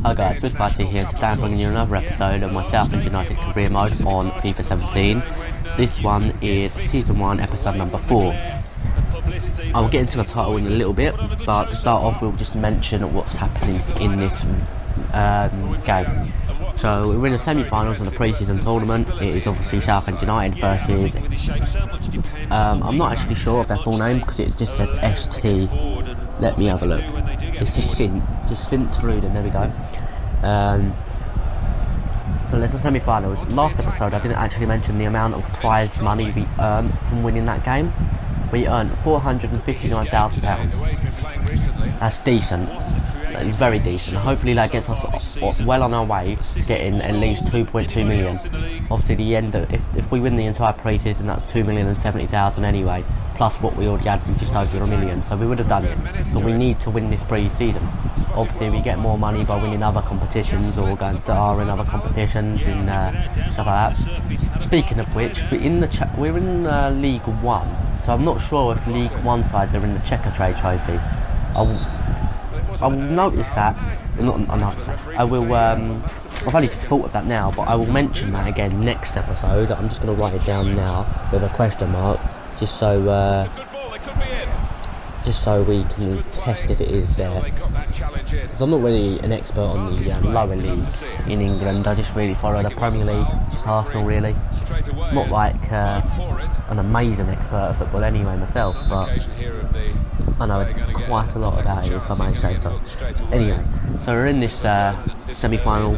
Hi guys, Good Party here. Today I'm bringing you another episode of my Southend United career mode on FIFA 17. This one is Season 1, Episode number 4. I'll get into the title in a little bit, but to start off we'll just mention what's happening in this game. So we're in the semi-finals of the pre-season tournament. It is obviously Southend United versus... I'm not actually sure of their full name because it just says ST. Let me have a look. It's just Sint Ruden, there we go. So there's the semi-finals. Last episode I didn't actually mention the amount of prize money we earned from winning that game. We earned £459,000. That's decent. That is very decent. Hopefully that gets us well on our way to getting at least 2.2 million. Obviously the end of, if we win the entire pre-season, that's 2,070,000 anyway, plus what we already had, just over $1 million, so we would have done it. But we need to win this pre-season. Obviously we get more money by winning other competitions or going to in other competitions and stuff like that. Speaking of which, we're in League 1, so I'm not sure if League 1 sides are in the Checker Trade Trophy. I will notice that. I've only just thought of that now, but I will mention that again next episode. I'm just going to write it down now with a question mark, just so we can test if it is there. Because I'm not really an expert on the lower leagues in England. I just really follow the Premier League, just Arsenal really. Not like an amazing expert of football anyway myself, but I know quite a lot about it, if I may say so. Anyway, so we're in this semi-final.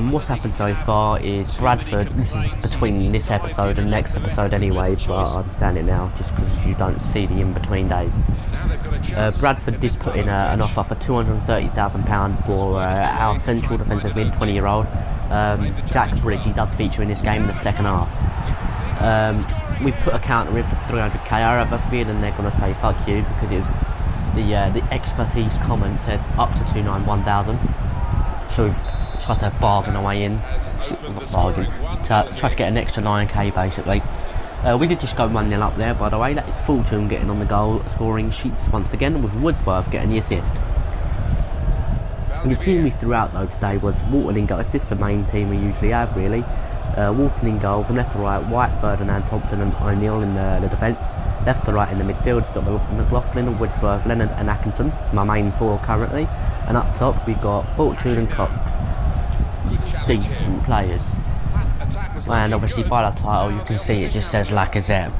What's happened so far is Bradford, this is between this episode and next episode anyway, but I understand it now just because you don't see the in-between days. Bradford did put in an offer for £230,000 for our central defensive mid, 20-year-old. Jack Bridge. He does feature in this game in the second half. We put a counter in for 300k. I have a feeling they're going to say fuck you because it was the expertise comment says up to 291,000. So we've tried to bargain our way in. Not bargain. Try to get an extra 9k basically. We did just go 1-0 up there, by the way. That is Fortune getting on the goal scoring sheets once again, with Woodsworth getting the assist. The team we threw out though today was Walton in goal. It's just the main team we usually have really. Walton in goal, from left to right, White, Ferdinand, Thompson and O'Neill in the defence. Left to right in the midfield, we've got McLaughlin, Woodsworth, Leonard and Atkinson, my main four currently. And up top we've got Fortune and Cox. Decent players. And obviously by the title you can see it just says Lacazette.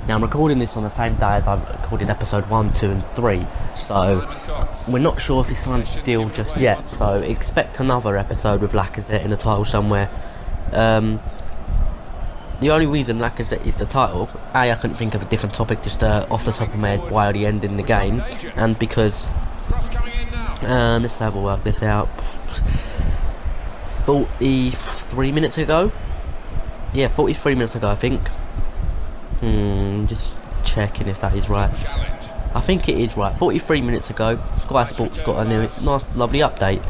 Now I'm recording this on the same day as I've recorded episode 1, 2 and 3, so we're not sure if he signed a deal just yet, so expect another episode with Lacazette in the title somewhere. The only reason Lacazette is the title, I couldn't think of a different topic just off the top of my head while the end in the game, and because let's have a work this out. 43 minutes ago? Yeah, 43 minutes ago I think. Just checking if that is right. I think it is right. 43 minutes ago, Sky Sports got a nice, lovely update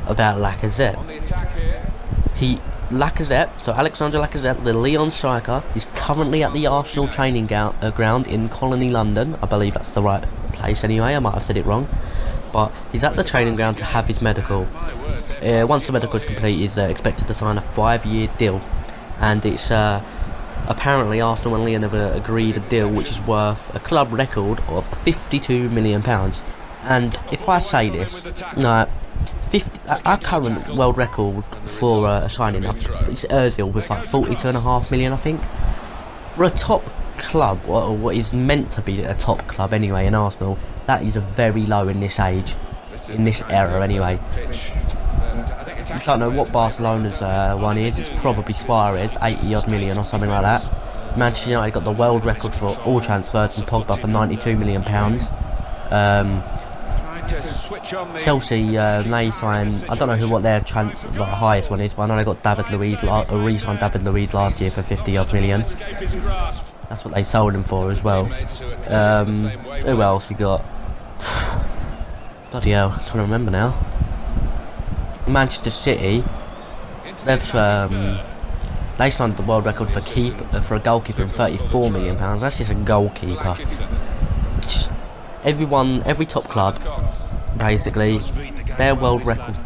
about Lacazette. So Alexander Lacazette, the Lyon striker, is currently at the Arsenal training ground in Colony, London. I believe that's the right place anyway, I might have said it wrong. But he's at the training ground to have his medical. Once the medical is complete, he's expected to sign a 5-year deal. And it's apparently Arsenal and Lyon have agreed a deal which is worth a club record of £52 million. And if I say this, no, our current world record for signing up is Ozil with like 42.5 million, I think. For a top club, or what is meant to be a top club anyway in Arsenal, that is very low in this age, in this era anyway. I don't know what Barcelona's one is. It's probably Suarez, 80 odd million or something like that. Manchester United got the world record for all transfers from Pogba for £92 million. Chelsea, they signed, I don't know what their the highest one is, but I know they got David Luiz, re-signed David Luiz last year for 50 odd million. That's what they sold him for as well. Who else we got? Bloody hell, I'm trying to remember now. Manchester City, they signed the world record for a goalkeeper in £34 million. That's just a goalkeeper. Every top club basically their world record,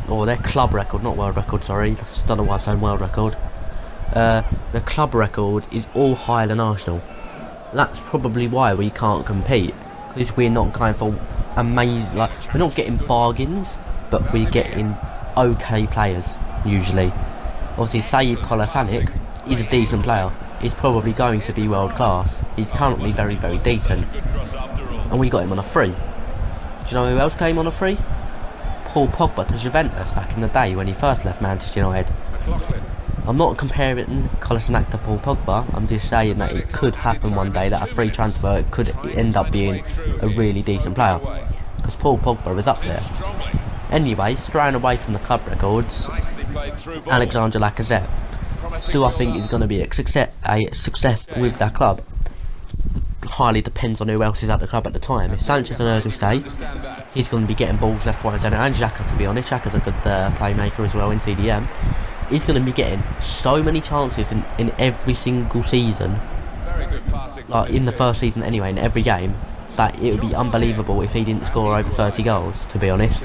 or their club record, not world record, sorry, I don't know why I'm saying world record. The club record is all higher than Arsenal. That's probably why we can't compete, because we're not going for amazing, like, we're not getting bargains, but we're getting okay players, usually. Obviously, Sayed Kolasanic, he's a decent player. He's probably going to be world class. He's currently very, very decent. And we got him on a free. Do you know who else came on a free? Paul Pogba to Juventus back in the day when he first left Manchester United. I'm not comparing Kolasinac to Paul Pogba, I'm just saying that it could happen one day that a free transfer could end up being a really decent player. Because Paul Pogba is up there. Anyway, straying away from the club records, Alexander Lacazette. Do I think he's going to be a success with that club? Highly depends on who else is at the club at the time. If Sanchez and Ozil stay, he's going to be getting balls left, right and centre. And Xhaka, to be honest, Xhaka's a good playmaker as well in CDM. He's going to be getting so many chances in every single season, like in the first season anyway, in every game, that it would be unbelievable if he didn't score over 30 goals, to be honest.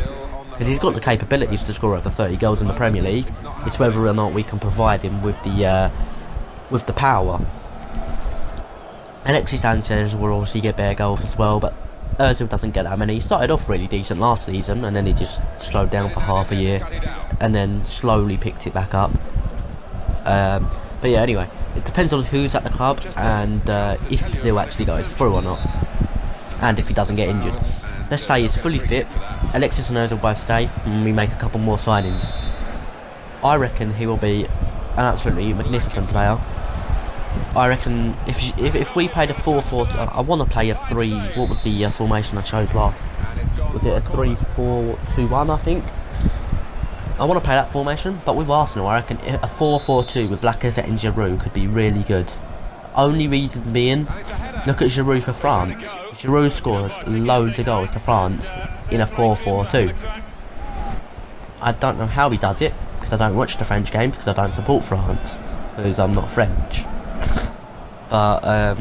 Because he's got the capabilities to score over 30 goals in the Premier League. It's whether or not we can provide him with the power. Alexis Sanchez will obviously get better goals as well, but Ozil doesn't get that many. He started off really decent last season, and then he just slowed down for half a year, and then slowly picked it back up. But yeah, anyway, it depends on who's at the club, and if the deal actually goes through or not, and if he doesn't get injured. Let's say he's fully fit, Alexis and Ozil both stay, and we make a couple more signings. I reckon he will be an absolutely magnificent player. I reckon if we played a 4-4, I want to play a 3. What was the formation I chose last? Was it a 3-4-2-1? I think. I want to play that formation, but with Arsenal, I reckon a 4-4-2 with Lacazette and Giroud could be really good. Only reason being, look at Giroud for France. Giroud scores loads of goals for France in a 4-4-2. I don't know how he does it, because I don't watch the French games, because I don't support France, because I'm not French. But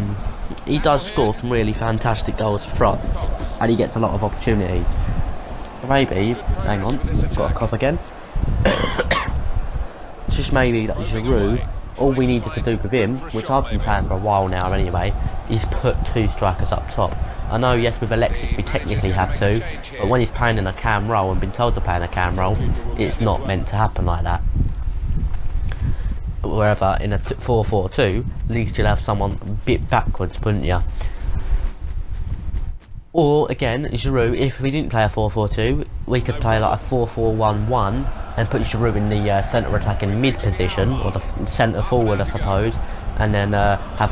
he does score some really fantastic goals for France, and he gets a lot of opportunities. So maybe, hang on, got a cough again. Just maybe that Giroud, all we needed to do with him, which I've been saying for a while now anyway, is put 2 strikers up top. I know, yes, with Alexis we technically have 2, but when he's playing in a cam role and been told to play in a cam role, it's not meant to happen like that. Wherever in a 4-4-2, at least you'll have someone a bit backwards, wouldn't you? Or again, Giroud, if we didn't play a 4-4-2, we could play like a 4-4-1-1 and put Giroud in the centre attacking mid position, or the centre forward, I suppose, and then have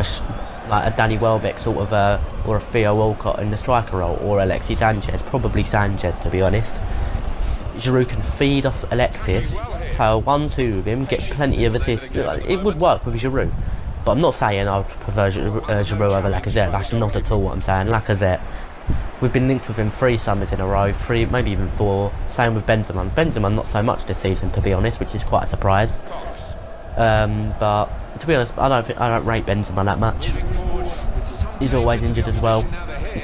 like a Danny Welbeck sort of, or a Theo Walcott in the striker role, or Alexis Sanchez, probably Sanchez to be honest. Giroud can feed off Alexis, play a 1-2 with him, get plenty of assists. It would work with Giroud, but I'm not saying I would prefer Giroud over Lacazette. That's not at all what I'm saying. Lacazette, we've been linked with him 3 summers in a row, 3, maybe even 4. Same with Benzema. Benzema not so much this season, to be honest, which is quite a surprise. But to be honest, I don't rate Benzema that much. He's always injured as well.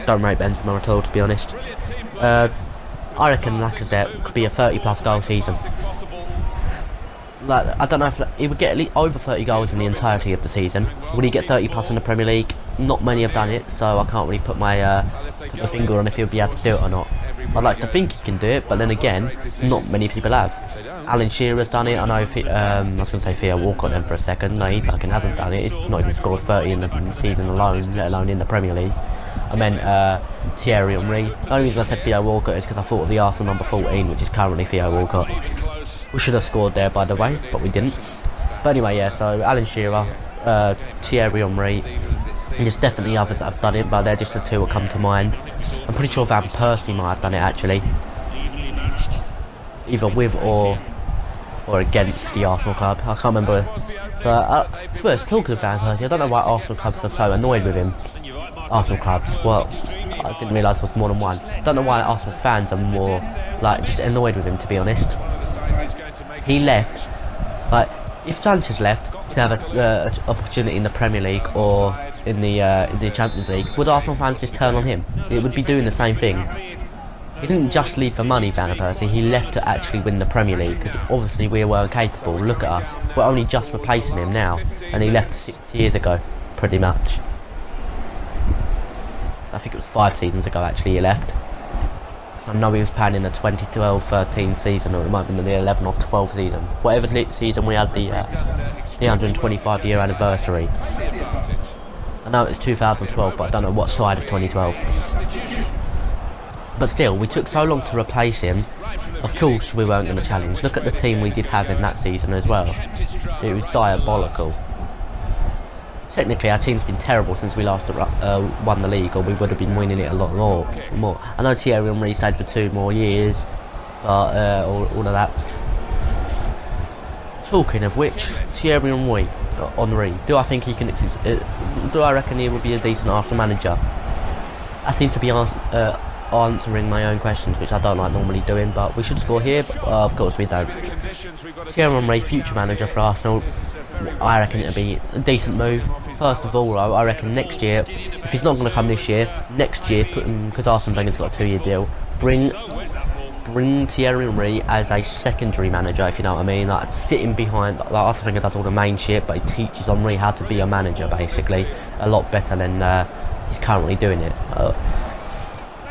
Don't rate Benzema at all, to be honest. I reckon Lacazette could be a 30+ goal season. Like, I don't know if he would get at least over 30 goals in the entirety of the season. Would he get 30+ in the Premier League? Not many have done it, so I can't really put my finger on if he'll be able to do it or not. I'd like to think he can do it, but then again, not many people have. Alan Shearer's done it. I know I was going to say Theo Walcott then for a second. No, he fucking hasn't done it. He's not even scored 30 in the season alone, let alone in the Premier League. I meant Thierry Henry. The only reason I said Theo Walcott is because I thought of the Arsenal number 14, which is currently Theo Walcott. We should have scored there, by the way, but we didn't. But anyway, yeah, so Alan Shearer, Thierry Henry, and there's definitely others that have done it, but they're just the 2 that come to mind. I'm pretty sure Van Persie might have done it, actually. Either with or against the Arsenal club. I can't remember. But, to be honest, talking of Van Persie, I don't know why Arsenal clubs are so annoyed with him. Arsenal clubs, well, I didn't realise there was more than one. I don't know why Arsenal fans are more, like, just annoyed with him, to be honest. He left, like, if Sanchez left to have an opportunity in the Premier League or in the Champions League, would Arsenal fans just turn on him? It would be doing the same thing. He didn't just leave for money, Van Persie. He left to actually win the Premier League because obviously we weren't capable. Look at us. We're only just replacing him now, and he left 6 years ago, pretty much. I think it was 5 seasons ago actually he left. I know he was playing in the 2012-13 season, or it might have been the 11 or 12 season. Whatever season we had the 125 year anniversary. I know it was 2012, but I don't know what side of 2012. But still, we took so long to replace him. Of course we weren't going to challenge. Look at the team we did have in that season as well. It was diabolical. Technically our team's been terrible since we last won the league, or we would have been winning it a lot more. I know Thierry Henry stayed for 2 more years, but all of that. Talking of which, Thierry Henry, do I think he can do I reckon he will be a decent Arsenal manager? I seem to be answering my own questions, which I don't like normally doing, but we should score here, but of course we don't. Thierry Henry, future manager for Arsenal, I reckon it'll be a decent move. First of all, I reckon next year, if he's not going to come this year, next year, put him, because Arsene Wenger's got a 2-year deal, bring Thierry Henry as a secondary manager, if you know what I mean, like sitting behind, like Arsene Wenger does all the main shit, but he teaches Henry how to be a manager, basically, a lot better than he's currently doing it.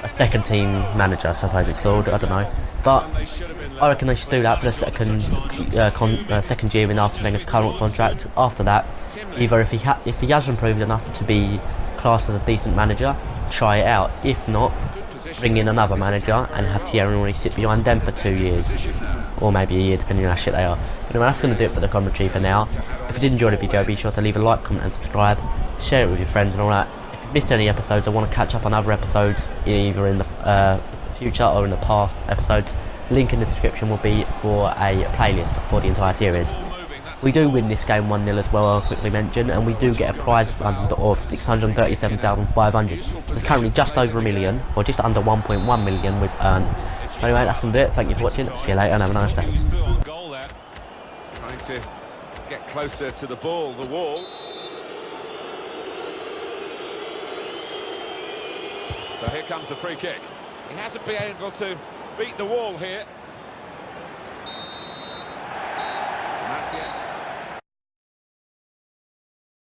A second team manager, I suppose it's called, I don't know. But I reckon they should do that for the second year in Arsene Wenger's current contract. After that, either if he has improved enough to be classed as a decent manager, try it out. If not, bring in another manager and have Thierry Henry sit behind them for 2 years. Or maybe a year, depending on how shit they are. Anyway, that's going to do it for the commentary for now. If you did enjoy the video, be sure to leave a like, comment and subscribe. Share it with your friends and all that. If you've missed any episodes or want to catch up on other episodes, either in the future or in the past episodes, link in the description will be for a playlist for the entire series. We do win this game 1-0 as well, I'll quickly mention, and we do get a prize fund of 637,500. It's currently just over $1 million, or just under 1.1 million we've earned. Anyway, that's going to do it. Thank you for watching. See you later and have a nice day. Trying to get closer to the ball, the wall. So here comes the free kick. He hasn't been able to beat the wall here.